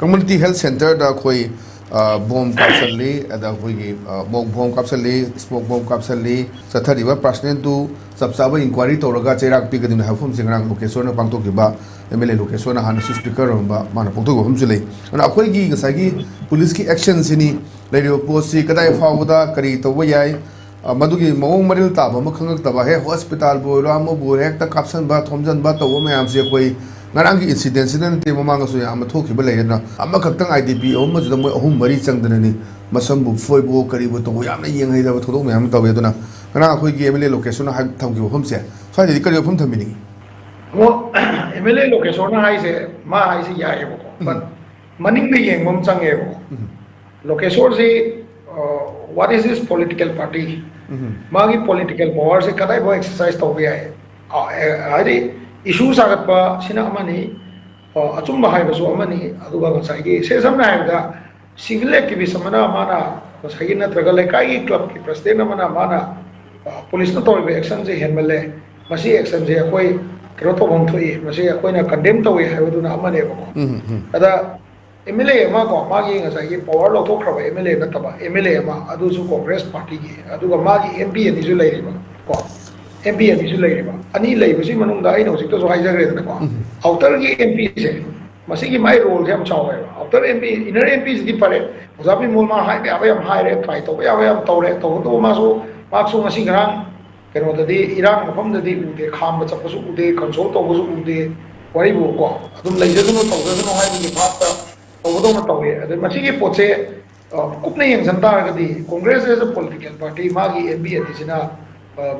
community health center da koi bomb kapsali ada koi mok bomb kapsali smoke bomb kapsali sathari ba personal tu sabsaba inquiry toraga cherak pi gadin hafum singrang location na pangto kiba MLA location na han speaker ba mana pangto go humjulei ana koi gi ngasagi police ki action sini radio post si kadai fawda kari to yai madugi mawong maril ta ba makhangak ta ba he hospital bo ra mo bo hek ta kapsan ba thomjan ba to me am se koi ngarang ki incident sinan te mamanga su ya ma thoki ba leina amma khaktang IDP o ma juda mo ahum mari changdana ni masam bu foi bo kari bo to yamna yeng hai da thodok me am tawe duna ngana khoi gi MLA location ha tham ki hom se sai di kari hom tham ni mo MLA location ha se ma ha se ya e bo but maning be yeng mom chang e bo location se what is this political party magi political power se kadai bo exercise to be ai ari issue sagatpa sina amani achumba haibasu amani aduga ngasai se samna haibda civil activism mana mana ngasai na tragal kai club ki president mana mana police na toibe action je henmale masi action je koi kro to bom thoi masi koi na condemn to we haibu na amane ba ada MLA ma ko magi ngasai ki power lo to khaba MLA na taba MLA ma adu su congress party ki aduga magi MP ni su lai ba ko MP ani su lai ba ani lai ba si manung da ai no sik to so hai jagre na ko outer ki MP se masi ki mai role jam chaw ba outer MP inner MP is di pare ozabi mol ma hai ba yam hai re try to ya yam to re to ma so masi garang keno da di irang mafam da di ude kham ba chap su ude console to su ude wari bu ko adum lai ja no to ga no hai ni phat ta to do ma to ye ade masi ki poche kupne yang janta ga di congress is a political party magi MP ani sina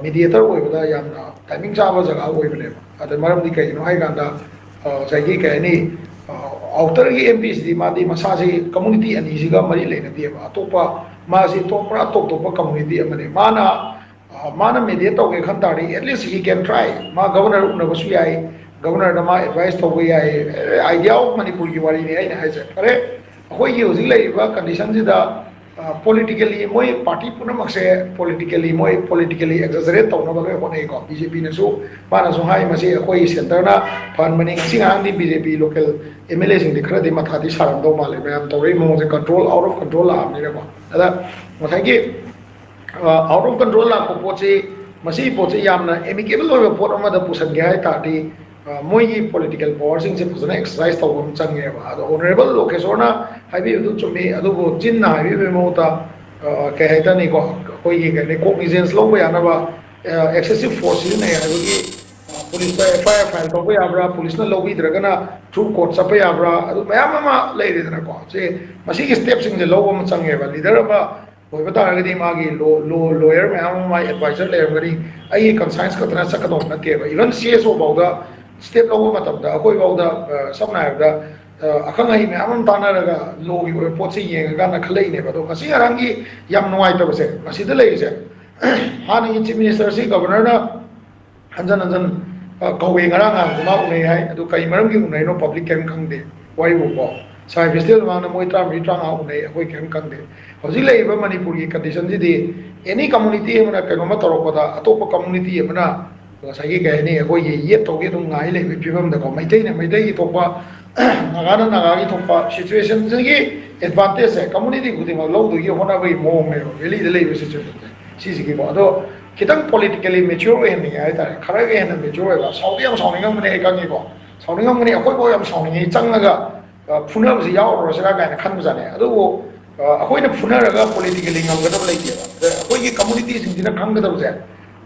mediator oibada yamna timing chaba jaga oibane ada maram di kai no hai ganda jagi kai ni outer gi MPs di madi masasi community ani siga mari leina di ba topa ma si topra topa community amane mana mediator ge khantari at least he can try ma governor una basu yai governor da ma advice to go yai idea of manipur gi wari ni ai na hai se pare hoi gi uji lai ba condition ji da politically moi party puna makse politically exaggerate to na ba hone ko BJP na so para so hai mase koi center na fan mani singa di BJP local MLA sing de khara de matha di saram do male am to re mo se control out of control la ni ko ada mathai ki out of control la ko poche masi poche yamna amicable lo pot ama da pusan ge hai ta di moi political power sing se phusana exercise to bom change ba ado honorable location na haibi du chumi adu bo jin na haibi me mo ta ke haita ni ko koi ge ne cognizance lo ya na ba excessive force ne haibi ki police ba FIR file to ba abra police na lo bi draga na through court sa pa abra adu mayam ma lai de na ko se masi ki steps sing je lo bom change ba leader ba koi bata ga di ma gi lawyer mayam ma advisor le gari ai conscience ka tana sa ka do na ke ba even CSO ba ga step lo ma tab da koi ba da samna da akhang ai me amam tana raga lo gi pot se yeng ga na khlei ne ba do kasi arang gi yam noi ta ba se asi de lei se han ni chief minister si governor na hanjan kawai ngarang ang ma unai hai adu kai maram gi unai no public kem khang de wai bu ko sai festival ma na moi tra mi tra nga unai koi kem khang de hoji lei ba manipur gi condition ji de any community ma ka no ma torok da atop community ma sai ge ne ko ye to ge dong ngai le bi pham da ko mai dei gi to pa naga gi to pa situation gi advantage hai community gu de ma lo do gi hona bai mo me really de le situation si gi ba do kitang politically mature hen ni ai ta khara ge hen mature ba sau yam sau ni ngam ne ka gi ko sau ni ngam ne akoi bo yam sau ni chang ga phuna ba si yaw ro sa ga na khan ba ne adu wo akoi na phuna ga politically ngam ga da lai ge ba akoi gi community sing dina khang ga da ba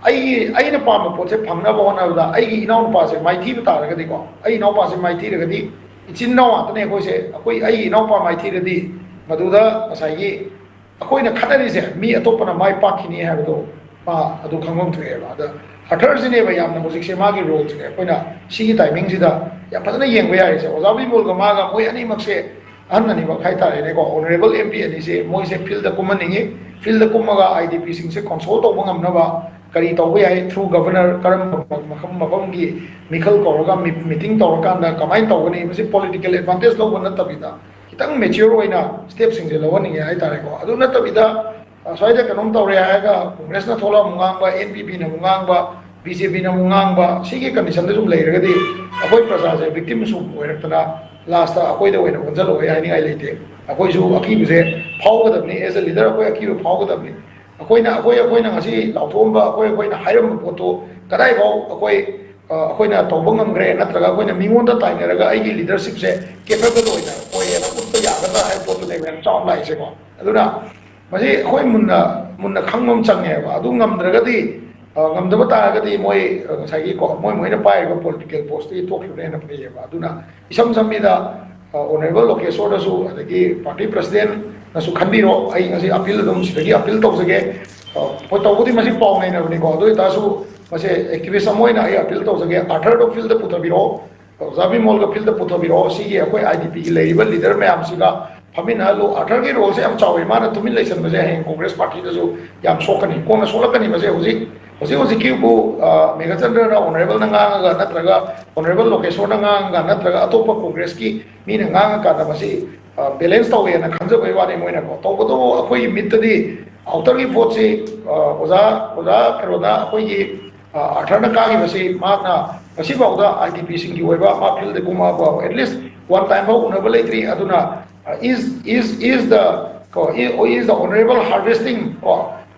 ai na pa ma poche phamna ba na da ai gi inaw pa se mai thi ba ta ga di ko ai inaw pa se mai thi ga di ichin naw ta ne ko se akoi ai inaw pa mai thi ga di madu da asai gi akoi na khatari se mi atop na mai pa khini ha do pa adu khangom thre ba da hathar se ne ba yam na music se ma gi role se akoi na si gi timing ji da ya pa na yeng ba ya se ozabi mol ga ma ga moi ani mak se an ni ba khai ta ne ko honorable MP ani se moi se field da kum ni field da kum ga IDP sing se console to ngam na ba kari to we ai through governor karam mafam gi mikhal ko ga meeting to ka na kamai to ni masi political advantage lo na tabida kitang mature oina step sing je lo ni ai ta ko adu na tabida sai da kanom to re ai ga congress na thola mungang ba NPP na mungang ba BJP na mungang ba sigi condition de sum lai ra ga di akoi praja je victim sum oirak tana last ꯑꯩꯈꯣꯏꯗ ꯑꯣꯏꯅ ꯑꯣꯟꯁꯤꯜꯂꯛꯑꯣꯏ ꯍꯥꯏꯅꯤꯡꯉꯥꯏ ꯂꯩꯇꯦ ꯑꯩꯈꯣꯏꯁꯨ ꯑꯀꯤꯕꯁꯦ ꯐꯥꯎꯒꯗꯕꯅꯤ age ꯑ leader ꯑꯩꯈꯣꯏ ꯑꯀꯤꯕ ꯐꯥꯎꯒꯗꯕꯅꯤ ꯑꯩꯈꯣꯏꯅ ꯉꯁꯤ ꯂꯥꯎꯊꯣꯛꯑꯝꯕ ꯑꯩꯈꯣꯏꯅ ꯍꯥꯏꯔꯝꯕ ꯄꯣꯠꯇꯨ ꯀꯗꯥꯏꯐꯥꯎ ꯑꯩꯈꯣꯏꯅ ꯇꯧꯕ ꯉꯝꯈ꯭ꯔꯦ ꯅꯠꯇ꯭ꯔꯒ ꯑꯩꯈꯣꯏꯅ ꯃꯤꯉꯣꯟꯗ ꯇꯥꯏꯅꯔꯒ ꯑꯩꯒꯤ ꯂꯤꯗꯔꯁꯤꯞꯁꯦ ꯀꯦꯄꯦꯕꯜ ꯑꯣꯏꯅ ꯎꯠꯄ ꯌꯥꯒꯗ꯭ꯔꯥ ꯍꯥꯏꯕ ꯄꯣꯠꯇꯨꯅꯦꯕ ꯌꯥꯝ ꯆꯥꯎꯅ ꯂꯥꯛꯏꯁꯦꯀꯣ ꯑꯗꯨꯅ ꯃꯁꯤ ꯑꯩꯈꯣꯏ ꯃꯨꯟꯅ ꯈꯪꯕ ꯑꯃ ꯆꯪꯉꯦꯕ ꯑꯗꯨ ꯉꯝꯗ꯭ꯔꯒꯗꯤ ꯉꯝꯗꯕ ꯇꯥꯔꯒꯗꯤ ꯃꯣꯏ ꯉꯁꯥꯏꯒꯤꯀꯣ ꯃꯣꯏꯅ ꯄꯥꯏꯔꯤꯕ ꯄꯣꯂꯤꯇꯤꯀꯦꯜ ꯄꯣꯁꯇꯒꯤ ꯇꯣꯛꯈꯤꯕꯅ ꯍꯦꯟꯅ ꯐꯩꯌꯦꯕ ꯑꯗꯨꯅ ꯏꯁꯝ ꯁꯝꯃꯤꯗ ꯑꯣꯅꯔꯦꯕꯜ ꯂꯣꯀꯦꯁꯣꯔꯗꯁꯨ ꯑꯗꯒꯤ ꯄꯥꯔꯇꯤ ꯄ꯭ꯔꯁꯤꯗꯦꯟꯅꯁꯨ ꯈꯟꯕꯤꯔꯣ ꯑꯩ ꯉꯁꯤ ꯑꯄꯤꯜ ꯑꯗꯨꯝ ꯁꯤꯗꯒꯤ ꯑꯄꯤꯜ ꯇꯧꯖꯒꯦ ꯍꯣꯏ ꯇꯧꯕꯗꯤ ꯃꯁꯤ ꯄꯥꯎ ꯅꯩꯅꯕꯅꯤꯀꯣ ꯑꯗꯨ ꯑꯣꯏꯇꯥꯔꯁꯨ ꯃꯁꯤ ꯑꯦꯛꯇꯤꯚꯤꯁ ꯑꯃ ꯑꯣꯏꯅ ꯑꯩ ꯑꯄꯤꯜ ꯇꯧꯖꯒꯦ ꯑꯥꯔꯊꯔꯗꯣ ꯐꯤꯜꯗ ꯄꯨꯊꯕꯤꯔꯛꯑꯣ ꯑꯣꯖꯥ ꯕꯤꯃꯣꯜꯒ ꯐꯤꯜꯗ ꯄꯨꯊꯕꯤꯔꯛꯑꯣ ꯁꯤꯒꯤ ꯑꯩꯈꯣꯏ ꯑꯥꯏ ꯗꯤ ꯄꯤꯒꯤ ꯂꯩꯔꯤꯕ ꯂꯤꯗꯔ ꯃꯌꯥꯝꯁꯤꯒ ꯐꯝꯃꯤꯟꯅꯍꯜꯂꯨ ꯑꯥꯔꯊꯔꯒꯤ ꯔꯣꯜꯁꯦ ꯌꯥꯝ ꯆꯥꯎꯋꯤ ꯃꯥꯅ ꯇꯨꯃꯤꯟ ꯂꯩꯁꯟꯕꯁꯦ ꯍꯌꯦꯡ ꯀꯣꯡꯒ꯭ꯔꯦꯁ ꯄꯥꯔꯇꯤꯗꯁꯨ ꯌꯥꯝ ꯁꯣꯛꯀꯅꯤ ꯀꯣꯟꯅ ꯁꯣꯛꯂꯛꯀꯅꯤ ꯃꯁꯦ ꯍꯧꯖꯤꯛꯀꯤꯕꯨ ꯃꯦꯘꯆꯟꯗ꯭ꯔꯅ ꯑꯣꯅꯔꯦꯕꯜꯅ ꯉꯥꯡꯉꯒ ꯅꯠꯇ꯭ꯔꯒ ꯑꯣꯅꯔꯦꯕꯜ ꯂꯣꯀꯦꯁꯣꯔꯅ ꯉꯥꯡꯉꯒ ꯅꯠꯇ꯭ꯔꯒ ꯑꯇꯣꯞꯄ ꯀꯣꯡꯒ꯭ꯔꯦꯁꯀꯤ ꯃꯤꯅ ꯉꯥꯡꯉꯀꯥꯟꯗ ꯃꯁꯤ ꯕꯦꯂꯦꯟꯁ ꯇꯧꯋꯦꯅ ꯈꯟꯖꯕꯩ ꯋꯥꯅꯤ ꯃꯣꯏꯅꯀꯣ ꯇꯧꯕꯇꯕꯨ ꯑꯩꯈꯣꯏꯒꯤ ꯃꯤꯠꯇꯗꯤ ꯑꯥꯎꯇꯔꯒꯤ ꯚꯣꯠꯁꯤ ꯑꯣꯖꯥ ꯀꯩꯅꯣꯅ ꯑꯩꯈꯣꯏꯒꯤ ꯑꯥꯔꯊꯔꯅ ꯀꯥꯈꯤꯕꯁꯤ ꯃꯍꯥꯛꯅ ꯉꯁꯤꯐꯥꯎꯗ ꯑꯥꯏ ꯗꯤ ꯄꯤꯁꯤꯡꯒꯤ ꯑꯣꯏꯕ ꯃꯥ ꯐꯤꯜꯗ ꯀꯨꯝꯃꯛꯑꯕ ꯑꯦꯠꯂꯤꯁ ꯋꯥꯟ ꯇꯥꯏꯝ ꯐꯥꯎ ꯎꯅꯕ ꯂꯩꯇ꯭ꯔꯤ ꯑꯗꯨꯅ is the honorable harvesting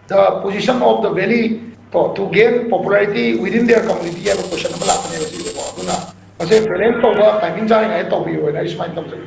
the position of the valley to gain popularity within their community ꯍꯥꯏꯕ ꯀꯣꯏꯁꯟ ꯑꯃ ꯂꯥꯛꯀꯅꯦꯕ ꯁꯤꯁꯦꯀꯣ ꯑꯗꯨꯅ ꯃꯁꯤ ꯕꯦꯂꯦꯟꯁ ꯇꯧꯕ ꯇꯥꯏꯃꯤꯡ ꯆꯥꯔꯤꯉꯩꯗ ꯇꯧꯕꯤꯌꯨ ꯍꯥꯏꯅ ꯑꯩ ꯁꯨꯃꯥꯏꯅ ꯇꯧꯖꯒꯦ